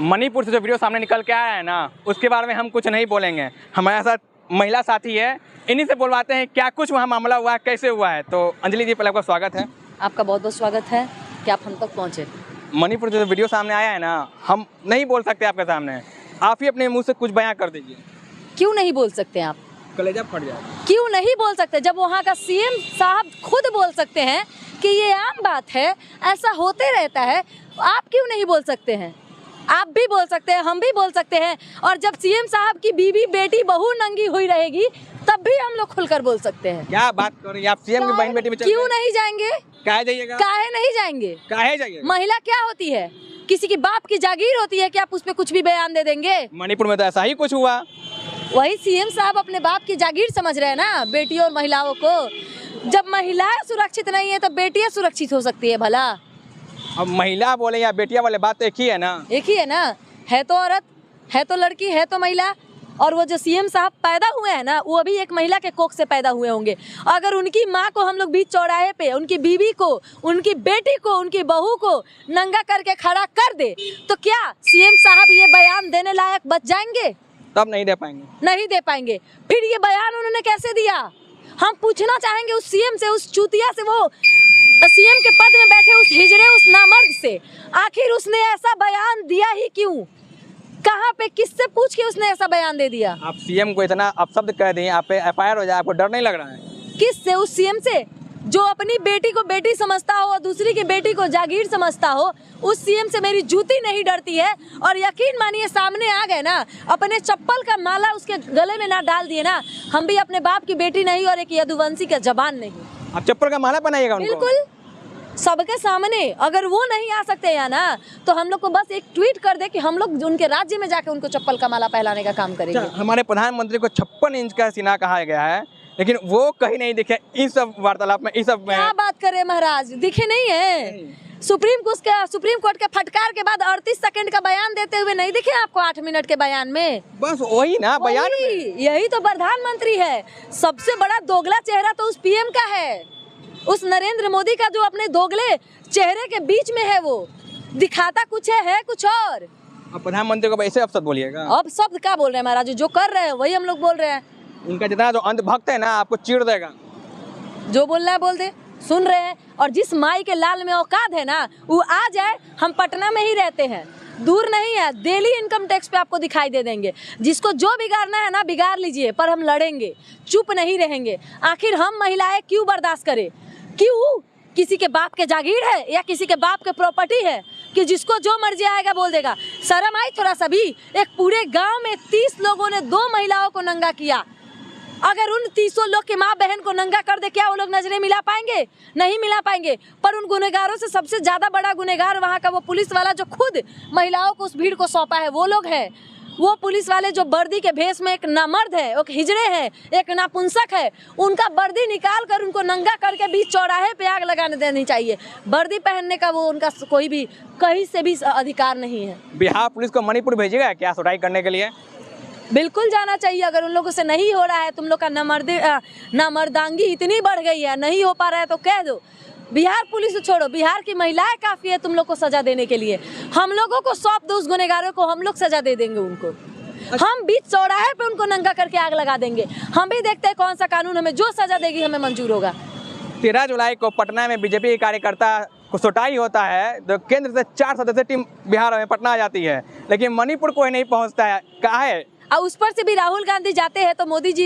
मणिपुर से जो वीडियो सामने निकल के आया है ना, उसके बारे में हम कुछ नहीं बोलेंगे। हमारे साथ महिला साथी है, इन्हीं से बोलवाते हैं क्या कुछ वहाँ मामला हुआ है, कैसे हुआ है। तो अंजलि जी, पहले आपका स्वागत है। आपका बहुत बहुत स्वागत है कि आप हम तक पहुँचे। मणिपुर से जो वीडियो सामने आया है ना, हम नहीं बोल सकते आपके सामने, आप ही अपने मुंह से कुछ बयां कर दीजिए। क्यों नहीं बोल सकते आप? कलेजा फट जाए। क्यों नहीं बोल सकते जब वहाँ का सीएम साहब खुद बोल सकते हैं कि ये आम बात है, ऐसा होते रहता है। आप क्यों नहीं बोल सकते हैं? आप भी बोल सकते हैं, हम भी बोल सकते हैं। और जब सीएम साहब की बीवी बेटी बहू नंगी हुई रहेगी तब भी हम लोग खुलकर बोल सकते हैं। क्या बात कर रही हैं आप? सीएम की बहन बेटी में क्यों नहीं जाएंगे? काहे जाइएगा? काहे नहीं जाएंगे? काहे जाइएगा? महिला क्या होती है? किसी की बाप की जागीर होती है कि आप उस पर कुछ भी बयान दे देंगे? मणिपुर में तो ऐसा ही कुछ हुआ। वही सीएम साहब अपने बाप की जागीर समझ रहे हैं ना बेटियों और महिलाओं को। जब महिलाएं सुरक्षित नहीं है तो बेटियां सुरक्षित हो सकती है भला? अब महिला बोले या बेटियां वाले बात तो एक ही है ना। एक ही है ना, है तो औरत, है तो लड़की, है तो महिला। और वो जो सीएम साहब पैदा हुए हैं ना, वो अभी एक महिला के कोख से पैदा हुए होंगे। अगर उनकी माँ को हम लोग बीच चौराहे पे, उनकी बीवी को, उनकी बेटी को, उनकी बहू को नंगा करके खड़ा कर दे तो क्या सीएम साहब ये बयान देने लायक बच जाएंगे? तब नहीं दे पाएंगे। नहीं दे पाएंगे। फिर ये बयान उन्होंने कैसे दिया? हम पूछना चाहेंगे उस सीएम से, उस चूतिया से, वो सीएम के पद में बैठे उस हिजड़े, उस नामर्द से, आखिर उसने ऐसा बयान दिया ही क्यों? कहाँ पे, किससे पूछ के उसने ऐसा बयान दे दिया? आप सीएम को इतना अपशब्द कह दें, आप पे एफआईआर हो जाए, आपको डर नहीं लग रहा है? किससे? उस सीएम से जो अपनी बेटी को बेटी समझता हो और दूसरी की बेटी को जागीर समझता हो। उस सीएम से मेरी जूती नहीं डरती है। और यकीन मानिए, सामने आ गए ना, अपने चप्पल का माला उसके गले में ना डाल दिए ना, हम भी अपने बाप की बेटी नहीं और एक यदुवंशी का जबान नहीं। आप चप्पल का माला बनाइएगा उनको? बिल्कुल, सबके सामने। अगर वो नहीं आ सकते या ना, तो हम लोग को बस एक ट्वीट कर दे कि हम लोग उनके राज्य में जाके उनको चप्पल का माला पहनाने का काम करेंगे। हमारे प्रधानमंत्री को 56 इंच का सीना कहा गया है, लेकिन वो कहीं नहीं दिखे इस सब वार्तालाप में, इस सब में। क्या बात करे महाराज, दिखे नहीं है? सुप्रीम कोर्ट के फटकार के बाद 38 सेकंड का बयान देते हुए नहीं दिखे आपको 8 मिनट के बयान में? बस वही ना बयान में। यही तो प्रधानमंत्री है। सबसे बड़ा दोगला चेहरा तो उस पीएम का है, उस नरेंद्र मोदी का, जो अपने दोगले चेहरे के बीच में है। वो दिखाता कुछ है कुछ और। अब प्रधानमंत्री को ऐसे अपशब्द बोलिएगा? अब शब्द क्या बोल रहे हैं महाराज? जो कर रहे हैं वही हम लोग बोल रहे हैं। उनका जितना जो अंधभक्त है ना, आपको चीर देगा। जो बोलना है बोल दे, सुन रहे हैं। और जिस माई के लाल में औकात है ना, वो आ जाए। हम पटना में ही रहते हैं, दूर नहीं है। डेली इनकम टैक्स पे आपको दिखाई दे देंगे। जिसको जो बिगाड़ना है ना बिगाड़ लीजिए, पर हम लड़ेंगे, चुप नहीं रहेंगे। आखिर हम महिलाएं क्यों बर्दाश्त करें? क्यों? किसी के बाप के जागीर है या किसी के बाप के प्रॉपर्टी है कि जिसको जो मर्जी आएगा बोल देगा? शर्म आई थोड़ा सा भी? एक पूरे गांव में 30 लोगों ने 2 महिलाओं को नंगा किया। अगर उन 30 लोग के माँ बहन को नंगा कर दे, क्या वो लोग नजरें मिला पाएंगे? नहीं मिला पाएंगे। पर उन गुनहगारों से सबसे ज्यादा बड़ा गुनहगार वहाँ का वो पुलिस वाला जो खुद महिलाओं को उस भीड़ को सौंपा है, वो लोग है। वो पुलिस वाले जो वर्दी के भेष में एक नामर्द है, एक हिजड़े है, एक नापुंसक है, उनका वर्दी निकाल कर उनको नंगा करके बीच चौराहे पे आग लगाने देनी चाहिए। वर्दी पहनने का वो उनका कोई भी कहीं से भी अधिकार नहीं है। बिहार पुलिस को मणिपुर भेजेगा क्या सुधाई करने के लिए? बिल्कुल जाना चाहिए। अगर उन लोगों से नहीं हो रहा है, तुम लोग का नामर्दांगी इतनी बढ़ गई है, नहीं हो पा रहा है, तो कह दो। बिहार पुलिस छोड़ो, बिहार की महिलाएं काफी है तुम लोग को सजा देने के लिए। हम लोगों को सौंप दो उस गुनहगारों को, हम लोग सजा दे देंगे उनको। हम बीच चौराहे पे उनको नंगा करके आग लगा देंगे। हम भी देखते हैं कौन सा कानून हमें जो सजा देगी हमें मंजूर होगा। 13 जुलाई को पटना में बीजेपी के कार्यकर्ता को सोटाई होता है, तो केंद्र से 4 सदस्यीय टीम बिहार में पटना आ जाती है, लेकिन मणिपुर कोई नहीं पहुँचता है। कहा है? और उस पर से भी राहुल गांधी जाते हैं तो मोदी जी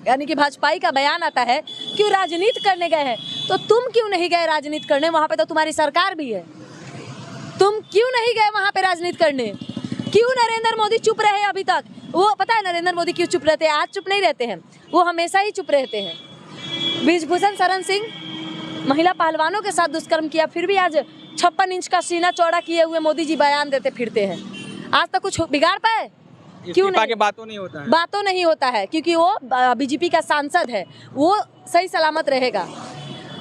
यानी कि भाजपाई का बयान आता है क्यों राजनीति करने गए हैं। तो तुम क्यों नहीं गए राजनीति करने? वहाँ पे तो तुम्हारी सरकार भी है। तुम क्यों नहीं गए वहाँ पे राजनीति करने? क्यों नरेंद्र मोदी चुप रहे अभी तक? वो पता है नरेंद्र मोदी क्यों चुप रहते हैं? आज चुप नहीं रहते हैं, वो हमेशा ही चुप रहते हैं। बृजभूषण शरण सिंह महिला पहलवानों के साथ दुष्कर्म किया, फिर भी आज 56 इंच का सीना चौड़ा किए हुए मोदी जी बयान देते फिरते हैं। आज तक कुछ बिगाड़ पाए? क्यों नहीं? बातों नहीं होता है। बातों नहीं होता है क्योंकि वो बीजेपी का सांसद है, वो सही सलामत रहेगा।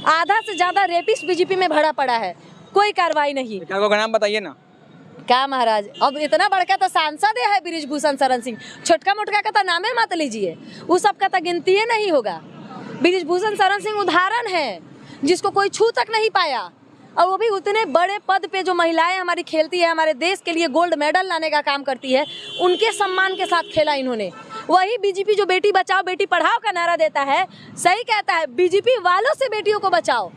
आधा से ज्यादा रेपिस्ट बीजेपी में भरा पड़ा है, कोई कार्रवाई नहीं। का नाम बताइए ना। क्या महाराज, अब इतना बड़का तो सांसद है बृजभूषण शरण सिंह, छोटका मोटका का तो नामे मत लीजिए, वो सब का तो गिनती नहीं होगा। बृजभूषण शरण सिंह उदाहरण है जिसको कोई छू तक नहीं पाया। और वो भी उतने बड़े पद पे जो महिलाएं हमारी खेलती है, हमारे देश के लिए गोल्ड मेडल लाने का काम करती है, उनके सम्मान के साथ खेला इन्होंने। वही बीजेपी जो बेटी बचाओ बेटी पढ़ाओ का नारा देता है, सही कहता है, बीजेपी वालों से बेटियों को बचाओ,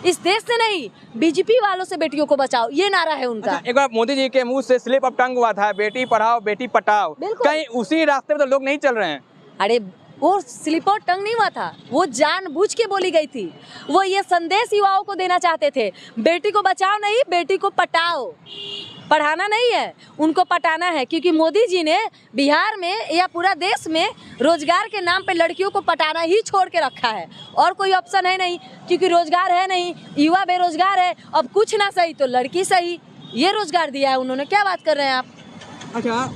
इस देश से नहीं, बीजेपी वालों से बेटियों को बचाओ, ये नारा है उनका। अच्छा, एक बार मोदी जी के मुंह से स्लिप ऑफ टंग हुआ था, बेटी पढ़ाओ बेटी पटाओ, कहीं उसी रास्ते पे तो लोग नहीं चल रहे हैं? अरे वो स्लिप और टंग नहीं हुआ था, वो जानबूझ के बोली गई थी। वो ये संदेश युवाओं को देना चाहते थे, बेटी को बचाओ नहीं, बेटी को पटाओ। पढ़ाना नहीं है, उनको पटाना है, क्योंकि मोदी जी ने बिहार में या पूरा देश में रोजगार के नाम पे लड़कियों को पटाना ही छोड़ के रखा है, और कोई ऑप्शन है नहीं, क्योंकि रोजगार है नहीं, युवा बेरोजगार है। अब कुछ ना सही तो लड़की सही, ये रोजगार दिया है उन्होंने। क्या बात कर रहे हैं आप? अच्छा,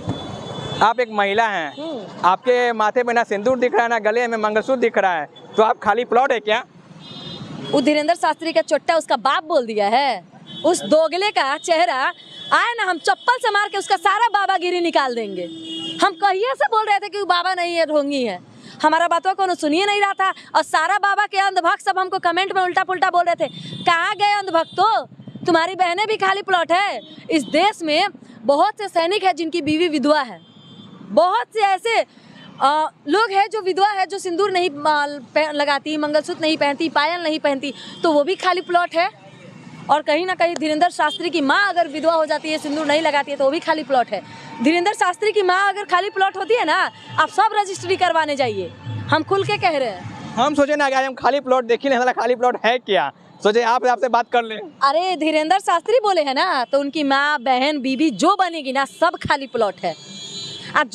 आप एक महिला हैं, आपके माथे पे ना सिंदूर दिख रहा है ना गले में मंगलसूत्र दिख रहा है, तो आप खाली प्लॉट है क्या? वो धीरेन्द्र शास्त्री का चोट्टा उसका बाप बोल दिया है। उस दोगले का चेहरा आए ना, हम चप्पल से मार के उसका सारा बाबागिरी निकाल देंगे। हम कहिए से बोल रहे थे कि वो बाबा नहीं है, ढोंगी है, हमारा बातों को सुनिए नहीं रहा था, और सारा बाबा के अंधभक्त सब हमको कमेंट में उल्टा पुल्टा बोल रहे थे। कहाँ गए अंधभक्तों? तुम्हारी बहनें भी खाली प्लॉट है। इस देश में बहुत से सैनिक है जिनकी बीवी विधवा है, बहुत से ऐसे लोग हैं जो विधवा है, जो सिंदूर नहीं लगाती, मंगलसूत्र नहीं पहनती, पायल नहीं पहनती, तो वो भी खाली प्लॉट है। और कहीं ना कहीं धीरेन्द्र शास्त्री की माँ अगर विधवा हो जाती है, सिंदूर नहीं लगाती है, तो वो भी खाली प्लॉट है। धीरेन्द्र शास्त्री की माँ अगर खाली प्लॉट होती है ना, आप सब रजिस्ट्री करवाने जाइए, हम खुल के कह रहे हैं। हम सोचे ना कि हम खाली प्लॉट देख ही नहीं, हमारा खाली प्लॉट है क्या, सोचे आपसे बात कर ले। अरे धीरेन्द्र शास्त्री बोले है ना, तो उनकी माँ बहन बीबी जो बनेगी ना, सब खाली प्लॉट है।